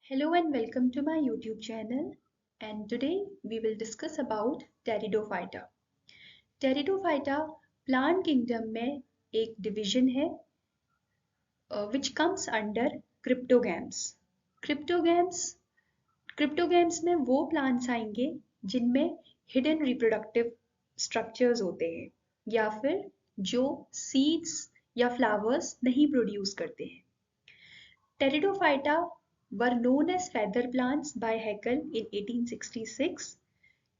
Hello and welcome to my YouTube channel, and today we will discuss about Pteridophyta. Pteridophyta plant kingdom में एक division है which comes under cryptogams. Cryptogams cryptogams में वो plants आएंगे जिनमें hidden reproductive structures होते हैं या फिर जो seeds या flowers नहीं produce करते हैं. Pteridophyta were known as feather plants by Haeckel in 1866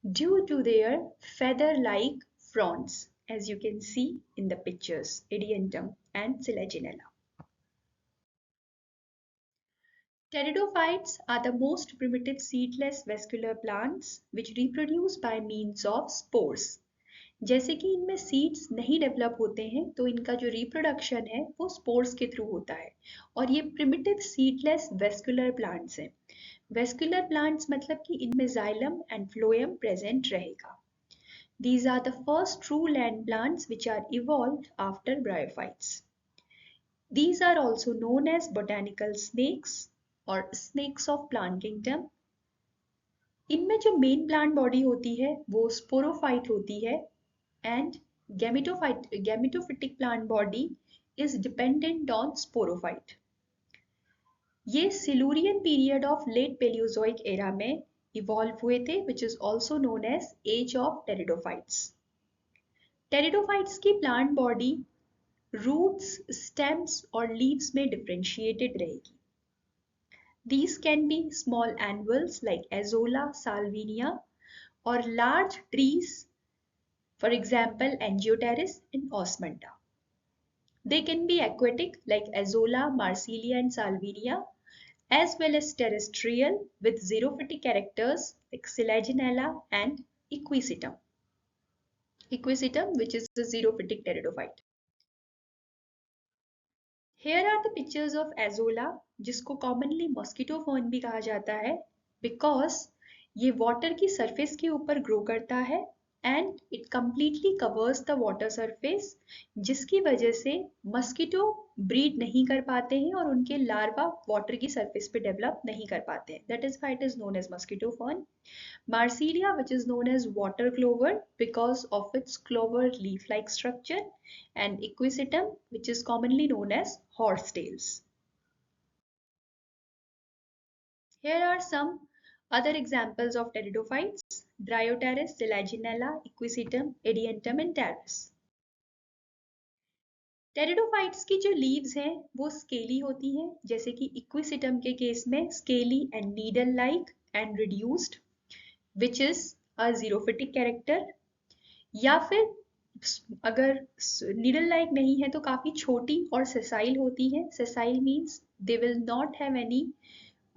due to their feather-like fronds, as you can see in the pictures, Ediantum and Selaginella. Pteridophytes are the most primitive seedless vascular plants which reproduce by means of spores. जैसे कि इनमें seeds नहीं develop होते हैं तो इनका जो reproduction है वो स्पोर्स के थ्रू होता है और ये प्रिमिटिव सीडलेस वेस्कुलर प्लांट्स हैं. वेस्कुलर प्लांट्स मतलब कि इनमें जाइलम एंड फ्लोएम प्रेजेंट रहेगा. These are the first true land plants which are evolved after bryophytes. These are also known as botanical snakes or snakes of plant kingdom. इनमें जो main plant body होती है वो sporophyte होती है and gametophytic plant body is dependent on sporophyte. ये Silurian period of late Paleozoic era में evolve हुए थे which is also known as age of pteridophytes. Pteridophytes की plant body roots, stems और leaves में differentiated रहेगी. These can be small annuals like Azolla, Salvinia or large trees, for example, Angioteris and Osmunda. They can be aquatic like Azolla, Marsilia and Salvinia, as well as terrestrial with xerophytic characters like Selaginella and Equisetum. Equisetum, which is the xerophytic pteridophyte. Here are the pictures of Azolla, जिसको commonly mosquito fern भी कहा जाता है, because ये water की surface के ऊपर grow करता है and it completely covers the water surface, जिसकी वजह से मस्कीटो ब्रीड नहीं कर पाते हैं और उनके लार्वा वाटर की सरफेस पे डेवलप नहीं कर पाते हैं. That is why it is known as mosquito fern. Marsilia, which is known as water clover because of its clover leaf-like structure, and Equisetum, which is commonly known as horsetails. Here are some other examples of pteridophytes: Dryoteris, Selaginella, Equisetum, Ediantum and Pteris. Pteridophytes की जो leaves हैं वो scaly होती हैं, जैसे कि equisetum के case में scaly and needle like and reduced which is a xerophytic character, या फिर अगर नीडल लाइक नहीं है तो काफी छोटी और सेसाइल होती है. Sessile means they will not have any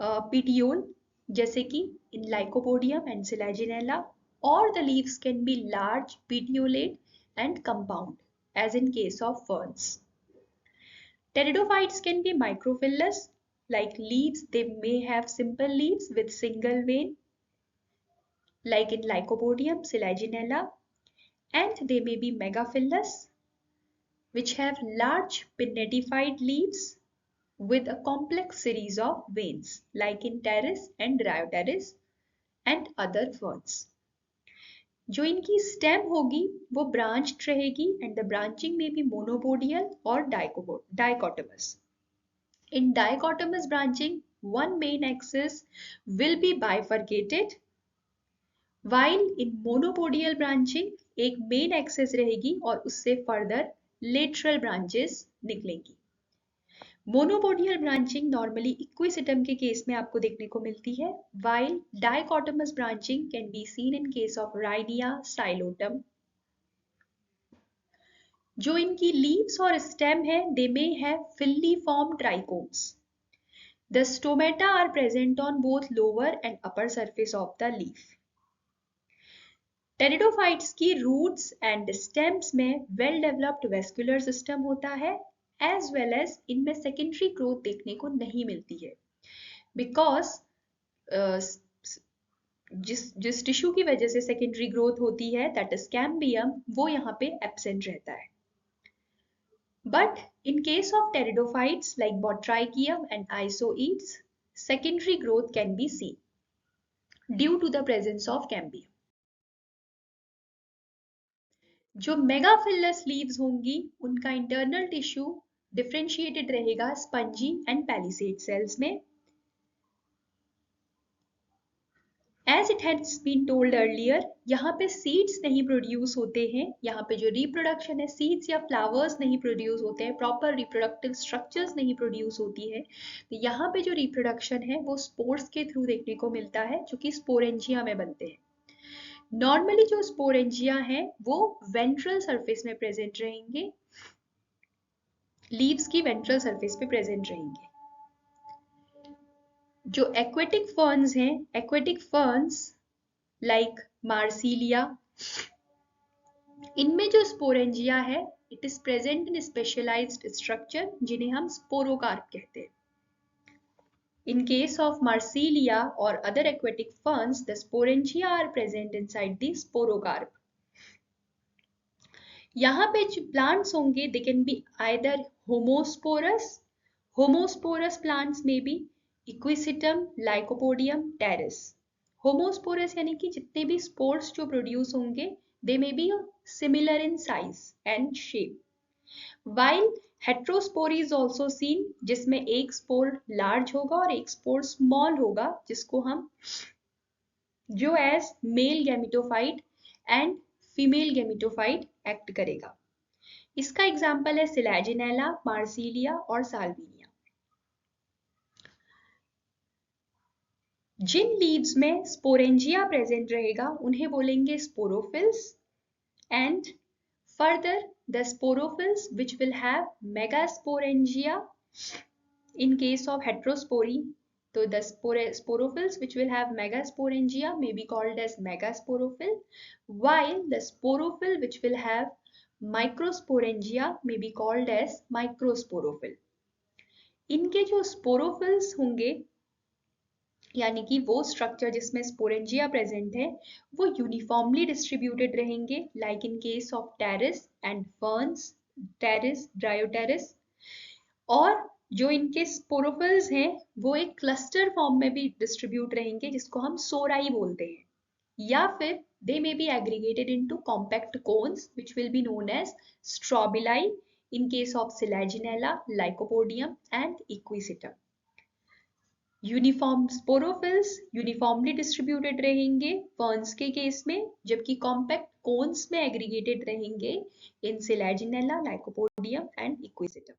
petiole, जैसे कि इन लाइकोपोडियम एंड सिलाजिनेला, और the leaves can be large, petiolate and compound, as in case of ferns. Pteridophytes can be microphyllous, like leaves. They may have simple leaves with single vein, like in Lycopodium, Selaginella, and they may be megaphyllous, which have large pinnatified leaves with a complex series of veins, like in Pteris and Dryoteris and other ferns. जो इनकी stem होगी वो branched रहेगी and the branching में भी monopodial और डाइकोटमस. इन डाइकोटमस branching one main axis will be bifurcated, while in monopodial branching एक main axis रहेगी और उससे further lateral branches निकलेंगी. मोनोपोडियल ब्रांचिंग नॉर्मली इक्विसिटम के केस में आपको देखने को मिलती है, while dichotomous branching can be seen in case of Rhynia, Psilotum. जो इनकी लीव्स और स्टेम है, they may have filiform trichomes. The stomata are present on both lower and upper surface of the leaf. Pteridophytes की roots and stems में well developed vascular system होता है, as well as इनमें secondary growth देखने को नहीं मिलती है, बिकॉज जिस टिश्यू की वजह से सेकेंडरी ग्रोथ होती है, दैट इज कैम्बियम, वो यहाँ पे एब्सेंट रहता है. But in case of pteridophytes like Botrychium and Isoetes, secondary growth can be seen due to the presence of cambium. जो मेगाफिलस लीव्स होंगी उनका इंटरनल टिश्यू डिफरेंशिएटेड रहेगा स्पंजी एंड पैलिसेड सेल्स में. As it has been told earlier, यहाँ पे seeds नहीं produce होते हैं. यहाँ पे जो रिप्रोडक्शन है, सीड्स या फ्लावर्स नहीं प्रोड्यूस होते हैं, प्रॉपर रिप्रोडक्टिव स्ट्रक्चर्स नहीं प्रोड्यूस होती है. तो यहाँ पे जो रिप्रोडक्शन है वो स्पोर्स के थ्रू देखने को मिलता है, जो कि स्पोरेंजिया में बनते हैं. नॉर्मली जो स्पोरेंजिया हैं वो वेंट्रल सरफेस में प्रेजेंट रहेंगे, लीव्स की वेंट्रल सरफेस पे प्रेजेंट रहेंगे. जो एक्वेटिक फर्न्स हैं, एक्वेटिक फर्न्स लाइक मार्सिलिया, इनमें जो स्पोरेंजिया है it is present in specialised structure जिन्हें हम स्पोरोकार्प कहते हैं. In case of Marsilia or other aquatic ferns, the sporangia are present inside the sporocarp. यहाँ पे जो plants होंगे, they can be either homosporous. Homosporous plants may be Equisetum, Lycopodium, Pteris. Homosporous यानी कि जितने भी spores जो produce होंगे, they may be similar in size and shape. While heterospory is also seen, जिसमें एक स्पोर लार्ज होगा और एक स्पोर स्मॉल होगा, जिसको हम जो as male gametophyte and female gametophyte act करेगा. इसका एग्जाम्पल है सिलेजिनेला, मार्सिलिया और साल्विनिया. जिन लीव्स में स्पोरेंजिया प्रेजेंट रहेगा उन्हें बोलेंगे sporophylls. And further, the sporophylls which will have megasporangia in case of heterospory, so the sporophylls which will have megasporangia may be called as megasporophyll, while the sporophyll which will have microsporangia may be called as microsporophyll. इनके जो sporophylls होंगे यानी कि वो structure जिसमें sporangia present है वो uniformly distributed रहेंगे, like in case of Pteris and ferns, Pteris, Dryopteris. और जो इनके स्पोरोफिल्स हैं वो एक क्लस्टर फॉर्म में भी डिस्ट्रीब्यूट रहेंगे, जिसको हम सोराई बोलते हैं. या फिर they may be aggregated into compact cones which will be known as strobili in case of Selaginella, Lycopodium and Equisetum. Uniform sporophylls uniformly distributed रहेंगे फर्न्स के केस में, जबकि कॉम्पैक्ट कोन्स में एग्रीगेटेड रहेंगे in Selaginella, Lycopodium and Equisetum.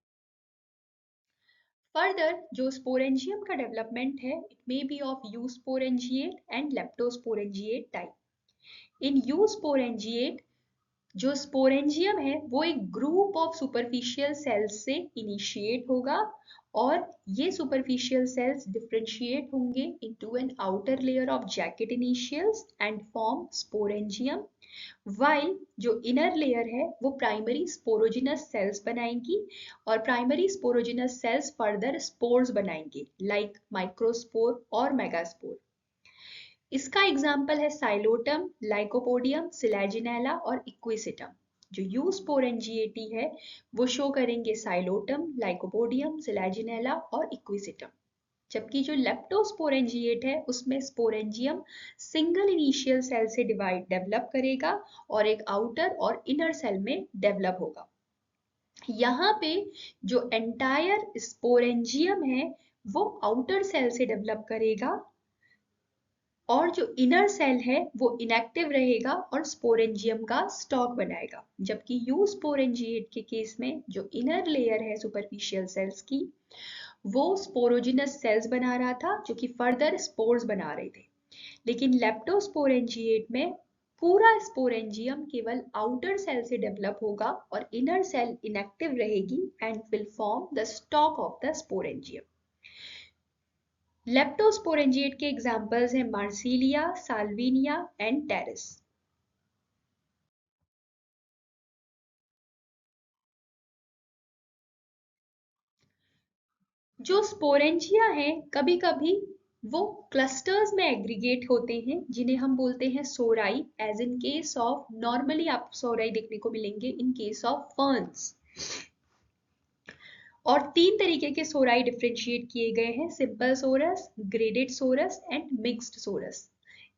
Further जो sporangium का development है it may be of eusporangiate and leptosporangiate type. In eusporangiate जो स्पोरेंजियम है वो एक ग्रुप ऑफ सुपरफिशियल सेल्स से इनिशिएट होगा और ये सुपरफिशियल सेल्स डिफरेंशिएट होंगे into an outer layer of jacket initials and form sporangium, while जो इनर लेयर है वो प्राइमरी स्पोरोजिनस सेल्स बनाएंगी और primary sporogenous cells further spores बनाएंगे लाइक माइक्रोस्पोर और मेगास्पोर. इसका एग्जाम्पल है साइलोटम, लाइकोपोडियम, सिलेजिनेला और इक्विसिटम. जो यूस्पोरेंजिएटी है वो शो करेंगे साइलोटम, लाइकोपोडियम, सिलेजिनेला और इक्विसिटम, जबकि जो लेप्टोस्पोरेंजिएट है उसमें स्पोरेंजियम सिंगल इनिशियल सेल से डेवलप करेगा और एक आउटर और इनर सेल में डेवलप होगा. यहाँ पे जो एंटायर स्पोरेंजियम है वो आउटर सेल से डेवलप करेगा और जो इनर सेल है वो इनएक्टिव रहेगा और स्पोरेंजियम का स्टॉक बनाएगा, जबकि यूस्पोरेंजिएट के केस में जो इनर लेयर है सुपरफिशियल सेल्स की वो स्पोरोजिनस सेल्स बना रहा था जो कि फर्दर स्पोर्स बना रहे थे. लेकिन लेप्टोस्पोरेंजिएट में पूरा स्पोरेंजियम केवल आउटर सेल से डेवलप होगा और इनर सेल इनएक्टिव रहेगी and will form the stalk of the sporangium. Leptosporangiate के एग्जाम्पल्स हैं मार्सिलिया, साल्विनिया एंड टेरिस. जो स्पोरेंजिया हैं कभी कभी वो क्लस्टर्स में एग्रीगेट होते हैं जिन्हें हम बोलते हैं sori, as in case of normally आप सोराई देखने को मिलेंगे इन केस ऑफ फर्न्स. और 3 तरीके के सोराई डिफरेंशिएट किए गए हैं, simple sorus, graded sorus and mixed sorus.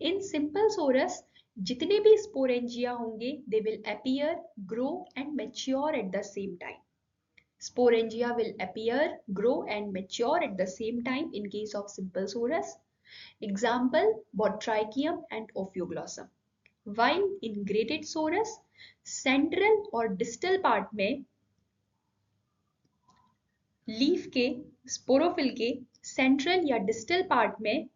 इन सिंपल सोरस जितने भी स्पोरेंजिया होंगे they will appear, grow and mature at the same time. Sporangia will appear, grow and mature at the same time in case of simple sorus. Example, Botrychium and Ophioglossum. While in graded sorus, central और distal part में leaf के, sporophyll के central या distal part में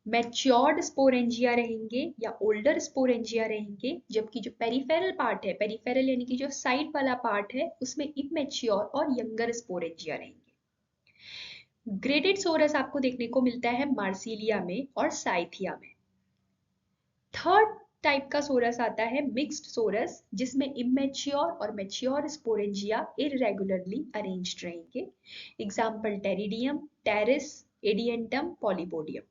matured sporangia रहेंगे या older sporangia रहेंगे, जबकि जो पेरिफेरल पार्ट है, पेरिफेरल यानी कि जो साइड वाला पार्ट है, उसमें इमेच्योर और यंगर स्पोरेंजिया रहेंगे। ग्रेडेड सोरस आपको देखने को मिलता है मार्सिलिया में और साइथिया में। थर्ड टाइप का सोरस आता है मिक्स्ड सोरस, जिसमें इमेच्योर और मैच्योर स्पोरेंजिया इरेगुलरली अरेंज्ड रहेंगे। Example Pteridium, Pteris, Adiantum, Polypodium.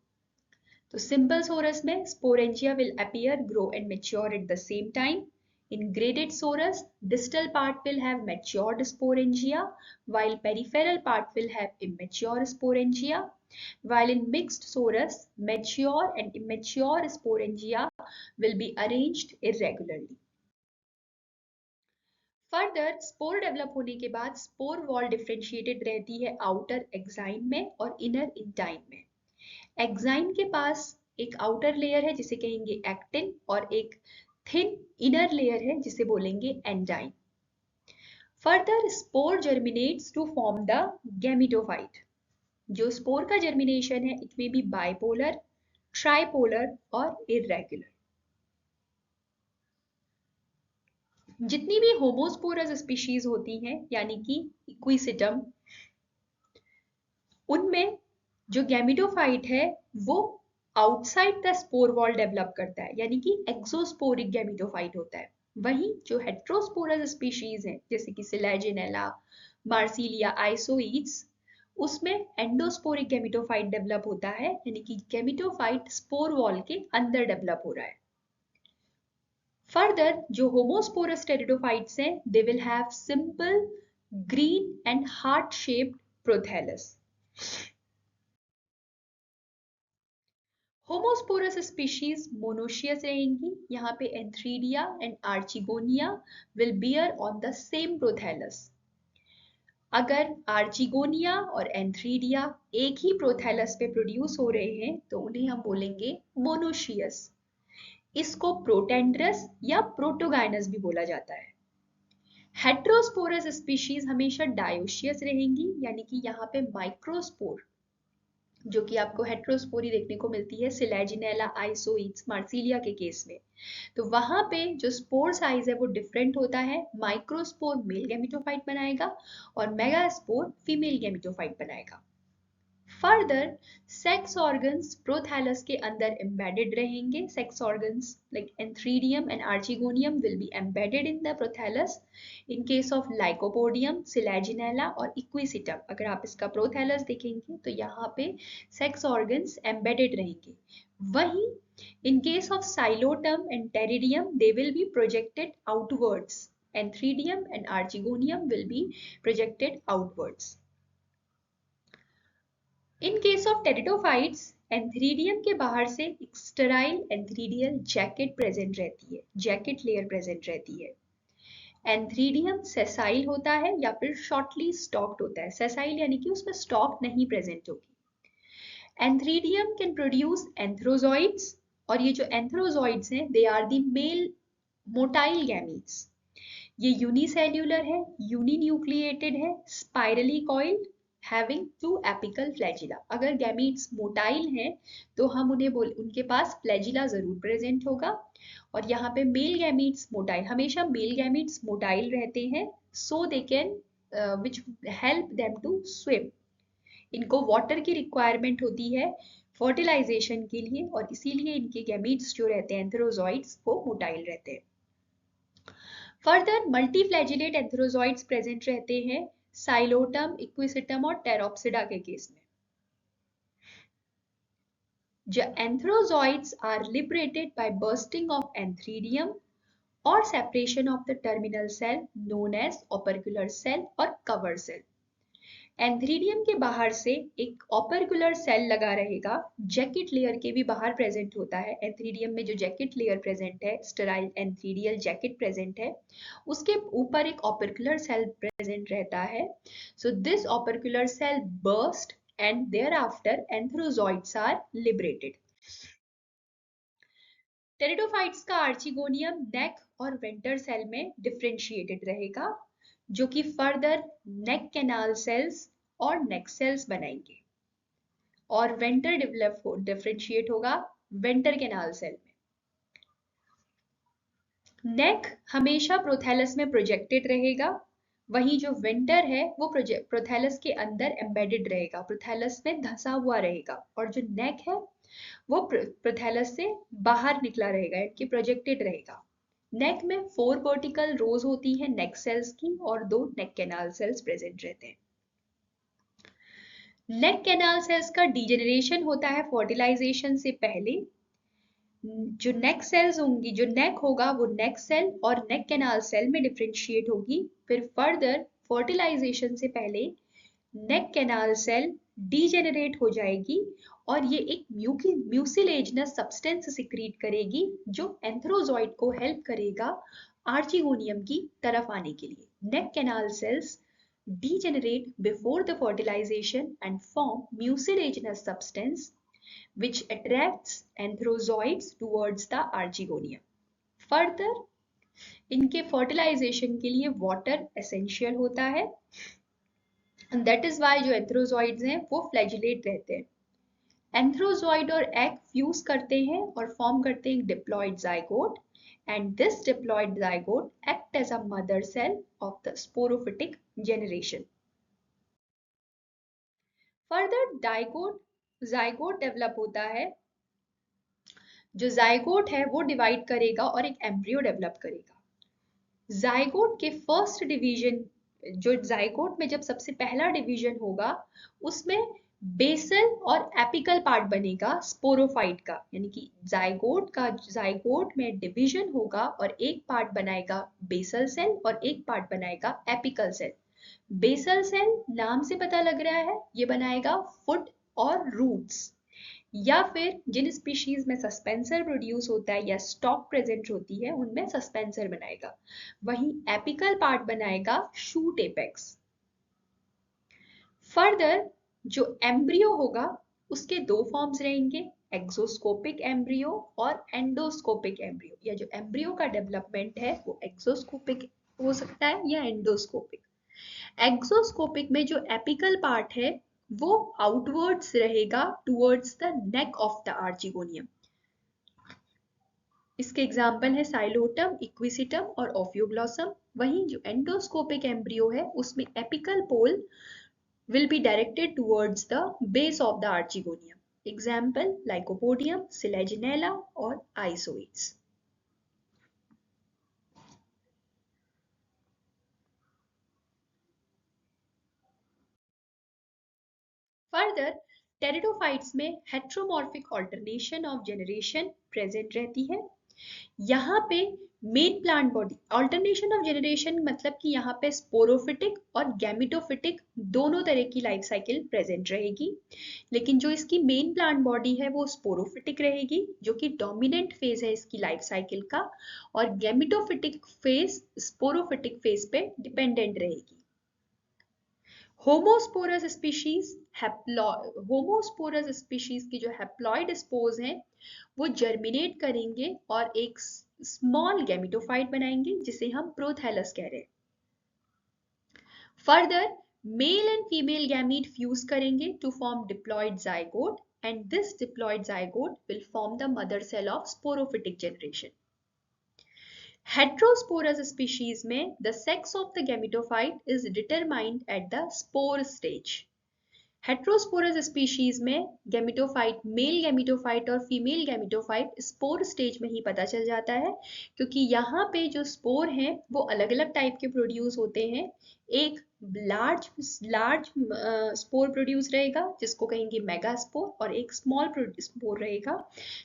तो सिंपल सोरस में sporangia will appear, grow and mature at the same time. In graded sorus, distal part will have matured sporangia, while peripheral part will have immature sporangia. While in mixed sorus, mature and immature sporangia will be arranged irregularly. Further spore develop होने के बाद spore wall differentiated रहती है outer exine में और inner intine में। Exine के पास एक आउटर लेयर है जिसे कहेंगे एक्टिन और एक थिन इनर लेयर है जिसे बोलेंगे एंजाइन। Further spore germinates to form the gametophyte. जो स्पोर का जर्मिनेशन है it may be bipolar, tripolar और इरेगुलर। जितनी भी होमोस्पोरस स्पीशीज होती हैं यानी कि इक्विसिटम, उनमें जो गैमिटोफाइट है वो outside the spore wall develop करता है, यानी कि एक्सोस्पोरिक गैमिटोफाइट होता है। वहीं जो हेट्रोस्पोरस स्पीशीज हैं जैसे कि सिलेजिनेला, मार्सिलिया, आइसोइड्स, उसमें एंडोस्पोरिक गैमिटोफाइट डेवलप होता है, यानी कि गैमिटोफाइट स्पोर वॉल के अंदर डेवलप हो रहा है। फर्दर जो होमोस्पोरस टेरिडोफाइट्स हैं they will have simple green and heart shaped prothallus. Homosporous species monoecious रहेंगी। यहाँ पे antheridia and archegonia will beer on the same prothallus. अगर आर्चिगोनिया और एंथ्रीडिया एक ही प्रोथैलस पे प्रोड्यूस हो रहे हैं तो उन्हें हम बोलेंगे मोनोशियस। इसको प्रोटेंड्रस या प्रोटोगाइनस भी बोला जाता है। हेट्रोस्पोरस स्पीशीज हमेशा डायोशियस रहेंगी, यानी कि यहाँ पे माइक्रोस्पोर जो कि आपको हेट्रोस्पोरी देखने को मिलती है सिलेजिनेला, आइसोइड्स, मार्सिलिया के केस में। तो वहां पे जो स्पोर साइज है वो डिफरेंट होता है। माइक्रोस्पोर मेल गैमिटोफाइट बनाएगा और मेगास्पोर फीमेल गैमिटोफाइट बनाएगा। फर्दर सेक्स ऑर्गन्स प्रोथैलस के अंदर एम्बेडेड रहेंगे। Sex organs like antheridium and archegonium will be embedded in the prothallus. In case of lycopodium, Selaginella और इक्विसिटम, अगर आप इसका प्रोथैलस देखेंगे तो यहाँ पे सेक्स ऑर्गन्स एम्बेडेड रहेंगे। वहीं in case of Xylotum and Pteridium, they will be projected outwards. Anthridium and Archegonium will be projected outwards. In case of Pteridophytes, antheridium के बाहर से एक स्टेराइल एंथ्रीडियल जैकेट प्रेजेंट रहती है, जैकेट लेयर प्रेजेंट रहती है। एंथ्रीडियम सेसाइल होता है या फिर शॉर्टली स्टॉक्ड होता है। सेसाइल यानी कि उसमें स्टॉक नहीं प्रेजेंट होगी। एंथ्रीडियम कैन प्रोड्यूस एंथ्रोजॉइड्स, और ये जो एंथ्रोजॉइड्स हैं they are the male motile gametes. ये यूनिसेल्यूलर है, यूनिन्यूक्लिएटेड है, spirally coiled, having 2 apical flagella. अगर गैमीट्स मोटाइल हैं तो हम उन्हें उनके पास फ्लैजिला जरूर प्रेजेंट होगा। और यहाँ पे मेल गैमीट्स मोटाइल, हमेशा मेल गैमीट्स मोटाइल रहते हैं, so they can which help them to swim. इनको वाटर की रिक्वायरमेंट होती है फर्टिलाइजेशन के लिए और इसीलिए इनके गैमीट्स जो रहते हैं एंथ्रोजॉइड्स वो मोटाइल रहते हैं। फर्दर मल्टीफ्लैजिलेट एंथ्रोजॉइड्स प्रेजेंट रहते हैं साइलोटम, इक्विसिटम और टेरोप्सिडा के केस में। The anthrozoids are liberated by bursting of anthridium or separation of the terminal cell known as opercular cell or cover cell. Antheridium के बाहर से एक ऑपर्कुलर सेल लगा रहेगा, जैकेट लेयर के भी बाहर प्रेजेंट होता है। एंथ्रीडियम में जो जैकेट लेयर प्रेजेंट है, स्टेराइल एंथ्रीडियल जैकेट प्रेजेंट है, उसके ऊपर एक ऑपर्कुलर सेल प्रेजेंट रहता है। So this opercular cell burst and thereafter antherozoids are liberated. Pteridophytes का आर्चिगोनियम नेक और वेंटर सेल में डिफरेंशिएटेड रहेगा, जो कि फर्दर नेक कैनाल सेल्स और नेक सेल्स बनाएंगे, और वेंटर डिफरेंशिएट होगा वेंटर कैनाल सेल में। नेक हमेशा प्रोथैलस में प्रोजेक्टेड रहेगा, वहीं जो वेंटर है वो प्रोथैलस के अंदर एम्बेडेड रहेगा, प्रोथैलस में धंसा हुआ रहेगा, और जो नेक है वो प्रोथैलस से बाहर निकला रहेगा, कि प्रोजेक्टेड रहेगा। नेक में 4 वर्टिकल रोज होती हैं नेक सेल्स की, और 2 नेक कैनाल सेल्स प्रेजेंट रहते हैं। नेक कैनाल सेल्स का डीजेनरेशन होता है फर्टिलाइजेशन से पहले। जो नेक सेल्स होंगी, जो नेक होगा वो नेक सेल और नेक कैनाल सेल में डिफरेंशिएट होगी। फिर फर्दर फर्टिलाइजेशन से पहले नेक कैनाल सेल डीजेनरेट हो जाएगी, और ये एक म्यूसिलेजनस सब्सटेंस सिक्रीट करेगी, जो एंथ्रोजॉइड को हेल्प करेगा आर्चिगोनियम की तरफ आने के लिए। Neck canal cells degenerate before the fertilization and form mucilaginous substance which attracts anthrozoids towards the archegonium. Further, इनके fertilization के लिए water essential होता है, and that is why जो एंथ्रोजॉइड्स हैं वो फ्लैजिलेट रहते हैं। एंथ्रोजॉइड और एग फ्यूज करते हैं और फॉर्म करते हैं diploid zygote, and this diploid zygote act as a mother cell of the sporophytic generation. Further, zygote develop होता है। जो zygote है वो डिवाइड करेगा और एक एम्ब्रियो डेवलप करेगा। zygote के फर्स्ट डिवीजन, जो zygote में जब सबसे पहला डिवीजन होगा, उसमें बेसल और एपिकल पार्ट बनेगा स्पोरोफाइट का, यानी कि जाइगोट में डिवीजन होगा और एक पार्ट बनाएगा बेसल सेल और एक पार्ट बनाएगा एपिकल सेल। बेसल सेल नाम से पता लग रहा है ये बनाएगा फुट और रूट्स, या फिर जिन स्पीशीज में सस्पेंसर प्रोड्यूस होता है या स्टॉक प्रेजेंट होती है उनमें सस्पेंसर बनाएगा। वहीं एपिकल पार्ट बनाएगा शूट एपेक्स। फर्दर जो एम्ब्रियो होगा उसके 2 फॉर्म्स रहेंगे, एक्सोस्कोपिक एम्ब्रियो और एंडोस्कोपिक एम्ब्रियो। या जो एम्ब्रियो का डेवलपमेंट है वो एक्सोस्कोपिक हो सकता है या एंडोस्कोपिक। एक्सोस्कोपिक में जो एपिकल पार्ट है वो आउटवर्ड्स रहेगा towards the neck of the archegonium. इसके एग्जाम्पल है साइलोटम, इक्विसिटम और ओफियोग्लॉसम। वहीं जो एंडोस्कोपिक एम्ब्रियो है उसमें apical pole will be directed towards the base of the archegonium. Example, Lycopodium, Selaginella or Isoids. Further, pteridophytes में heteromorphic alternation of generation present रहती है। यहाँ पे main plant body alternation of generation मतलब कि यहाँ पे स्पोरोफिटिक और गैमिटोफिटिक दोनों तरह की लाइफ साइकिल प्रेजेंट रहेगी, लेकिन जो इसकी मेन प्लांट बॉडी है वो स्पोरोफिटिक रहेगी, जो कि डोमिनेंट फेज है इसकी लाइफ साइकिल का, और गैमिटोफिटिक फेज स्पोरोफिटिक फेज पे डिपेंडेंट रहेगी। होमोस्पोरस स्पीशीज की जो हैप्लॉइड स्पोर्स हैं वो जर्मिनेट करेंगे और एक स्मॉल गैमिटोफाइट बनाएंगे जिसे हम प्रोथैलस कह रहे हैं। Further male and female gamete fuse करेंगे to form diploid zygote, and this diploid zygote will form the mother cell of sporophytic generation. Heterosporous species में the sex of the gametophyte is determined at the spore stage. Heterosporous species में gametophyte, male gametophyte और female gametophyte spore stage में ही पता चल जाता है, क्योंकि यहाँ पे जो स्पोर हैं वो अलग अलग टाइप के प्रोड्यूस होते हैं। एक लार्ज स्पोर प्रोड्यूस रहेगा जिसको कहेंगे मेगास्पोर, और एक स्मॉल स्पोर रहेगा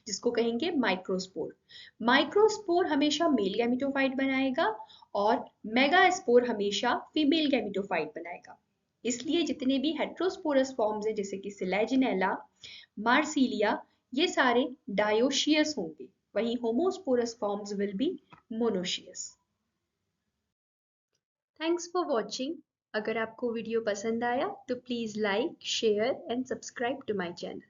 जिसको कहेंगे माइक्रोस्पोर। माइक्रोस्पोर हमेशा मेल गैमिटोफाइट बनाएगा और मेगास्पोर हमेशा फीमेल गैमिटोफाइट बनाएगा। इसलिए जितने भी हेट्रोस्पोरस फॉर्म्स हैं जैसे कि सिलेजिनेला, मार्सिलिया, ये सारे डायोशियस होंगे, वहीं homosporous forms will be monoecious. Thanks for watching. अगर आपको वीडियो पसंद आया तो please like, share and subscribe to my channel.